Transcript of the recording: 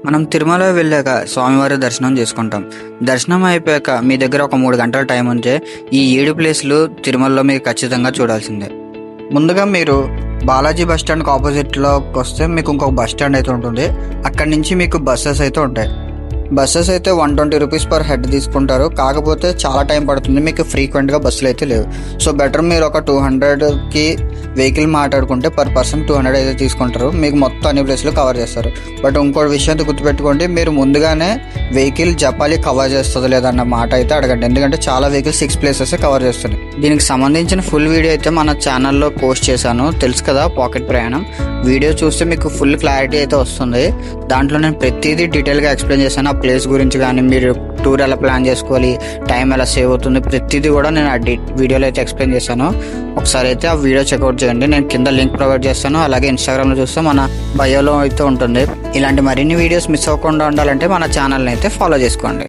మనం తిరుమల వెళ్ళాక స్వామివారి దర్శనం చేసుకుంటాం. దర్శనం అయిపోయాక మీ దగ్గర ఒక 3 గంటల టైం ఉంటే ఈ 7 ప్లేస్లు తిరుమలలో మీరు ఖచ్చితంగా చూడాల్సిందే. ముందుగా మీరు బాలాజీ బస్ స్టాండ్కి ఆపోజిట్లోకి వస్తే మీకు ఇంకొక బస్ స్టాండ్ అయితే ఉంటుంది. అక్కడి నుంచి మీకు బస్సెస్ అయితే ఉంటాయి. బస్సెస్ అయితే 120 రూపీస్ పర్ హెడ్ తీసుకుంటారు. కాకపోతే చాలా టైం పడుతుంది, మీకు ఫ్రీక్వెంట్గా బస్సులు అయితే లేవు. సో బెటర్ మీరు ఒక 200కి వెహికల్ మాట్లాడుకుంటే పర్ పర్సన్ 200 అయితే తీసుకుంటారు. మీకు మొత్తం అన్ని ప్లేస్లు కవర్ చేస్తారు. బట్ ఇంకోటి విషయం అయితే గుర్తుపెట్టుకోండి, మీరు ముందుగానే వెహికల్ జపాలి కవర్ చేస్తుంది లేదన్న మాట అయితే అడగండి. ఎందుకంటే చాలా వెహికల్స్ 6 ప్లేసెస్ కవర్ చేస్తున్నాయి. దీనికి సంబంధించిన ఫుల్ వీడియో అయితే మన ఛానల్లో పోస్ట్ చేశాను, తెలుసు కదా, పాకెట్ ప్రయాణం. వీడియో చూస్తే మీకు ఫుల్ క్లారిటీ అయితే వస్తుంది. దాంట్లో నేను ప్రతిదీ డీటెయిల్గా ఎక్స్ప్లెయిన్ చేశాను. ఆ ప్లేస్ గురించి కానీ, మీరు టూర్ ఎలా ప్లాన్ చేసుకోవాలి, టైం ఎలా సేవ్ అవుతుంది, ప్రతిదీ కూడా నేను ఆ వీడియోలో అయితే ఎక్స్ప్లెయిన్ చేశాను. ఒకసారి అయితే ఆ వీడియో చెక్అవుట్ చేయండి. నేను కింద లింక్ ప్రొవైడ్ చేస్తాను. అలాగే ఇన్స్టాగ్రామ్లో చూస్తే మన బయోలో అయితే ఉంటుంది. ఇలాంటి మరిన్ని వీడియోస్ మిస్ అవ్వకుండా ఉండాలంటే మన ఛానల్ని అయితే ఫాలో చేసుకోండి.